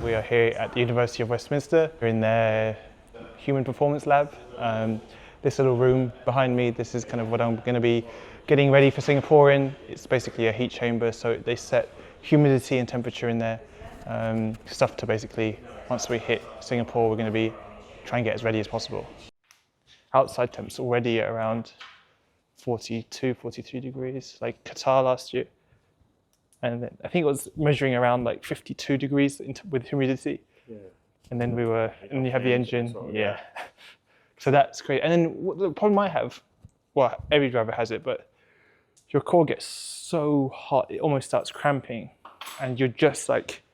We are here at the University of Westminster. We're in their human performance lab. This little room behind me, this is kind of what I'm going to be getting ready for Singapore in. It's basically a heat chamber, so they set humidity and temperature in there. Stuff to basically, once we hit Singapore, we're going to try and get as ready as possible. Outside temps already at around 42, 43 degrees, like Qatar last year. And then I think it was measuring around like 52 degrees with humidity. Yeah. And then and you have the engine. Well, yeah. So that's great. And then the problem I have, well, every driver has it, but your core gets so hot, it almost starts cramping. And you're just like,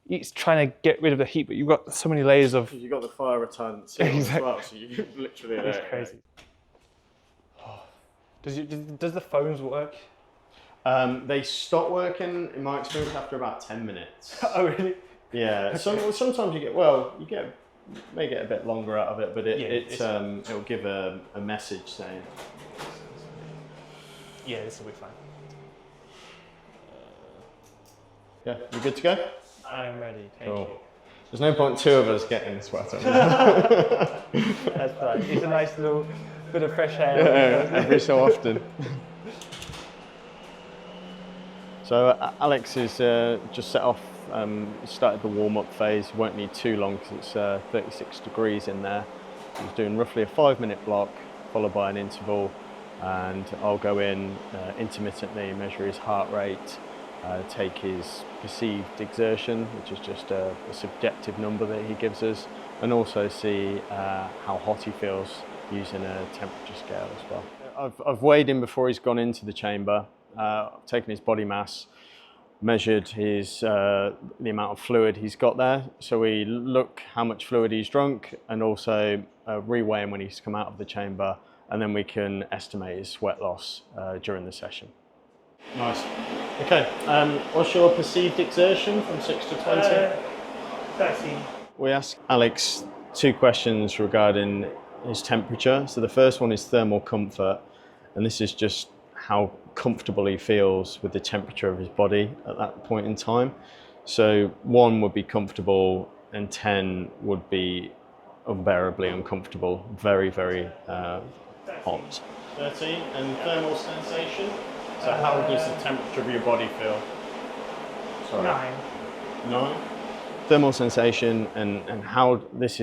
it's trying to get rid of the heat, but you've got so many layers of... You've got the fire retardant seal as well, so you literally... It's crazy. Oh. Does the phones work? They stop working, in my experience, after about 10 minutes. Oh, really? Yeah. Sometimes you may get a bit longer out of it, but it'll give a message saying... Yeah, this will be fine. Yeah, you good to go? I'm ready, thank you. There's no point two of us getting sweat on. That's fine. It's a nice little bit of fresh air. Yeah, every so often. So Alex is just set off, started the warm-up phase. He won't need too long because it's 36 degrees in there. He's doing roughly a 5-minute block followed by an interval, and I'll go in intermittently, measure his heart rate, take his perceived exertion, which is just a subjective number that he gives us, and also see how hot he feels using a temperature scale as well. I've weighed him before he's gone into the chamber. I've taken his body mass, measured the amount of fluid he's got there, so we look how much fluid he's drunk, and also reweigh him when he's come out of the chamber, and then we can estimate his sweat loss during the session. Nice. Okay, what's your perceived exertion from 6 to 20? 13. We asked Alex 2 questions regarding his temperature. So the first one is thermal comfort, and this is just how comfortable he feels with the temperature of his body at that point in time. So 1 would be comfortable and 10 would be unbearably uncomfortable, very, very hot. 13, and thermal sensation? So how does the temperature of your body feel? Sorry. 9. Thermal sensation and how does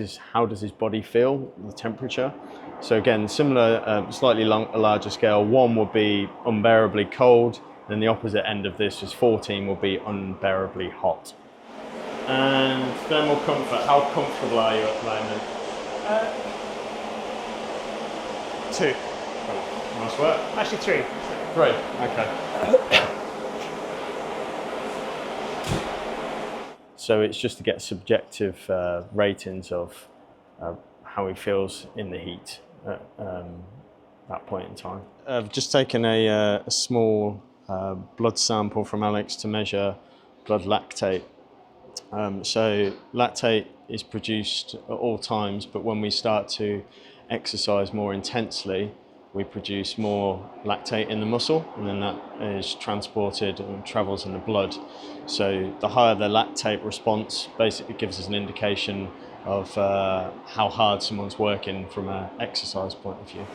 his body feel, the temperature? So again, similar, slightly larger scale. 1 would be unbearably cold, and the opposite end of this is 14 will be unbearably hot. And thermal comfort, how comfortable are you at the moment? 2. Nice work. Actually 3. 3, okay. So it's just to get subjective ratings of how he feels in the heat at that point in time. I've just taken a small blood sample from Alex to measure blood lactate. So lactate is produced at all times, but when we start to exercise more intensely, we produce more lactate in the muscle, and then that is transported and travels in the blood. So the higher the lactate response basically gives us an indication of how hard someone's working from an exercise point of view.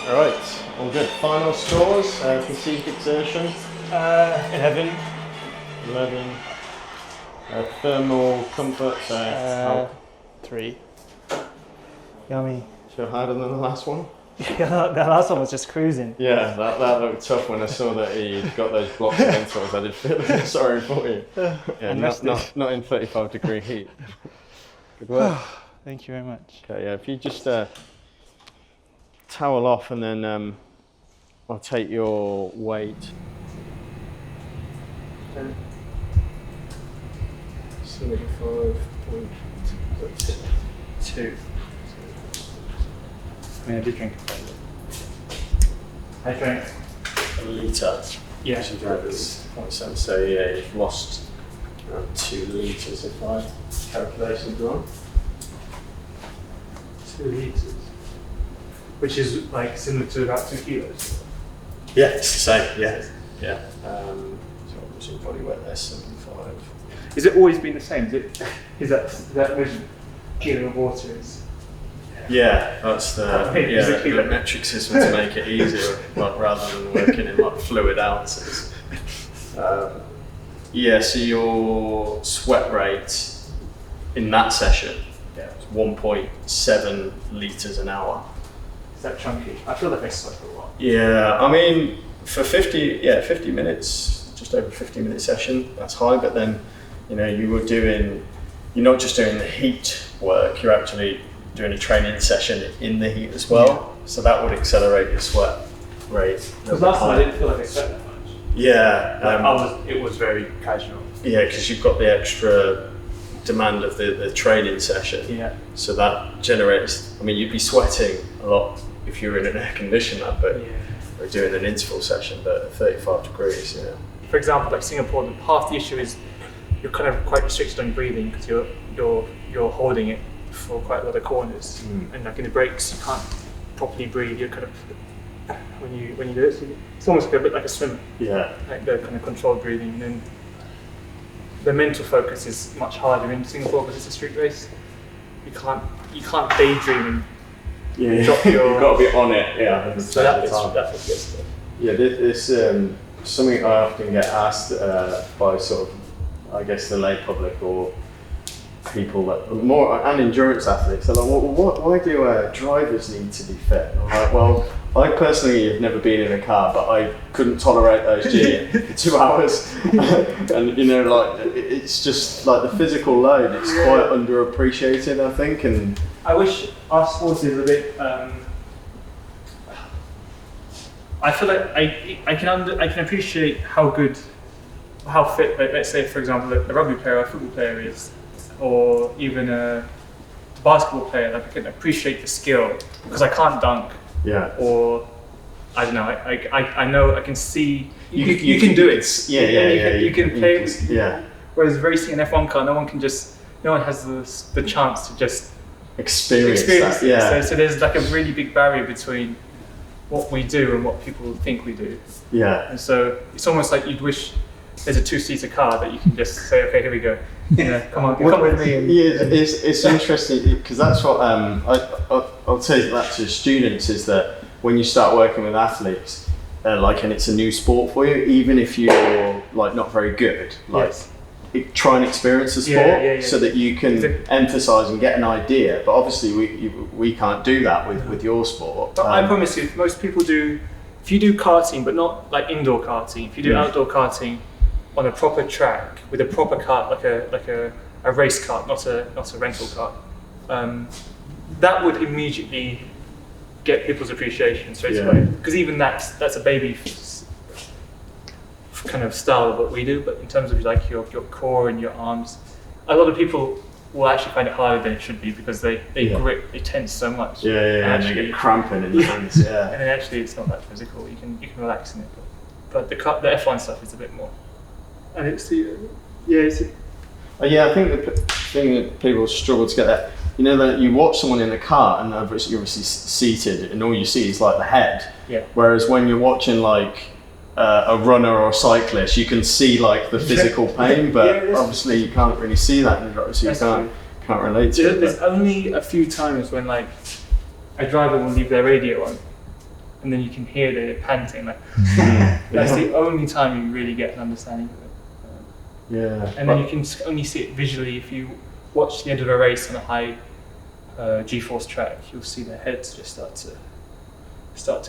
All right, all good. Final scores, perceived exertion? 11. 11. Thermal comfort, so 3. Yummy. Feel harder than the last one? Yeah, that last one was just cruising. Yeah, that looked tough when I saw that he got those blocks of intervals. I did feel a bit sorry for you. Yeah, not in 35 degree heat. Good work. Thank you very much. Okay, yeah, if you just towel off, and then I'll take your weight. 75.2. I mean, I did drink a I drank. A litre. Yeah. Which is 0.7. So yeah, you've lost around 2 litres if my calculations are wrong. 2 litres. Which is like similar to about 2 kilos. Yeah, it's the same. Yeah, yeah. So obviously body weight there, 75. Is it always been the same? Is that measured kilo of water is? Yeah, that's the kilo. metric system to make it easier, like, rather than working in like fluid ounces. Yeah, so your sweat rate in that session is 1.7 litres an hour. Is that chunky? I feel like I sweat a lot. Yeah, I mean, for 50 minutes, just over 50-minute session, that's high, but then, you're not just doing the heat work, you're actually doing a training session in the heat as well, so that would accelerate your sweat rate. Because last time I didn't feel like I sweat that much. Yeah. It was very casual. Yeah, because you've got the extra demand of the training session. Yeah. So that generates, you'd be sweating a lot if you were in an air conditioned lab, but we're doing an interval session, but at 35 degrees, For example, like Singapore, half the issue is you're kind of quite restricted on your breathing because you're holding it for quite a lot of corners, and like in the breaks you can't properly breathe. You're kind of when you do it, it's almost a bit like a swim. Yeah. Like the kind of controlled breathing, and then the mental focus is much harder in Singapore because it's a street race. You can't daydream and drop your. You've got to be on it. Yeah. So that's what gets to. Yeah, this something I often get asked by sort of, I guess, the lay public or people that more and endurance athletes. They're like, why do drivers need to be fit? And I'm like, well, I personally have never been in a car, but I couldn't tolerate those G for 2 hours. And it's just like the physical load. It's quite underappreciated, I think. And I wish our sport is a bit. I feel like I can appreciate how fit, let's say for example, a rugby player or a football player is, or even a basketball player. Like I can appreciate the skill because I can't dunk. Yeah. Or I don't know. I know I can see you can do it. You can play. Whereas racing an F1 car, no one has the chance to just experience that. it. Yeah. So there's like a really big barrier between what we do and what people think we do. Yeah. And so it's almost like you'd wish there's a 2-seater car that you can just say, okay, here we go. Come with me. It's interesting because that's what I'll say that to students is that when you start working with athletes, and it's a new sport for you, even if you're like not very good, try and experience the sport so that you can emphasize and get an idea. But obviously we can't do that with your sport. But I promise you, most people do. If you do karting, but not like indoor karting, if you do outdoor karting on a proper track with a proper cart, like a race cart, not a rental cart, that would immediately get people's appreciation straight away. Because even that's a baby kind of style of what we do, but in terms of like your core and your arms, a lot of people will actually find it harder than it should be because they grip, they tense so much. And they get cramping in the hands. And then actually it's not that physical. You can relax in it, but the F1 stuff is a bit more. And it's I think the thing that people struggle to get that, that you watch someone in a car and you're obviously seated and all you see is like the head. Yeah. Whereas when you're watching like a runner or a cyclist, you can see like the physical pain, but obviously you can't really see that in the driver, so you can't relate to it. There's only a few times when like a driver will leave their radio on, and then you can hear the panting. Like that's the only time you really get an understanding of it. And then you can only see it visually if you watch the end of a race on a high G-force track. You'll see their heads just start to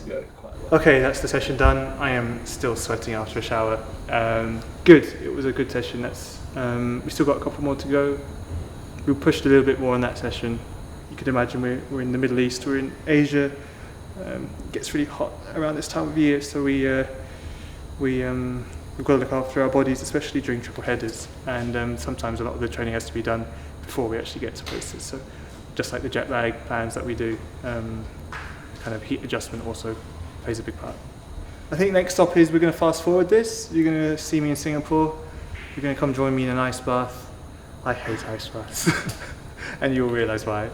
go quite well. Okay, that's the session done. I am still sweating after a shower. Good, it was a good session. We still got a couple more to go. We pushed a little bit more on that session. You can imagine we're in the Middle East, we're in Asia. It gets really hot around this time of year, so we've got to look after our bodies, especially during triple headers. And sometimes a lot of the training has to be done before we actually get to places. So just like the jet lag plans that we do, kind of heat adjustment also plays a big part. I think next stop is we're going to fast forward this. You're going to see me in Singapore. You're going to come join me in an ice bath. I hate ice baths, and you'll realise why.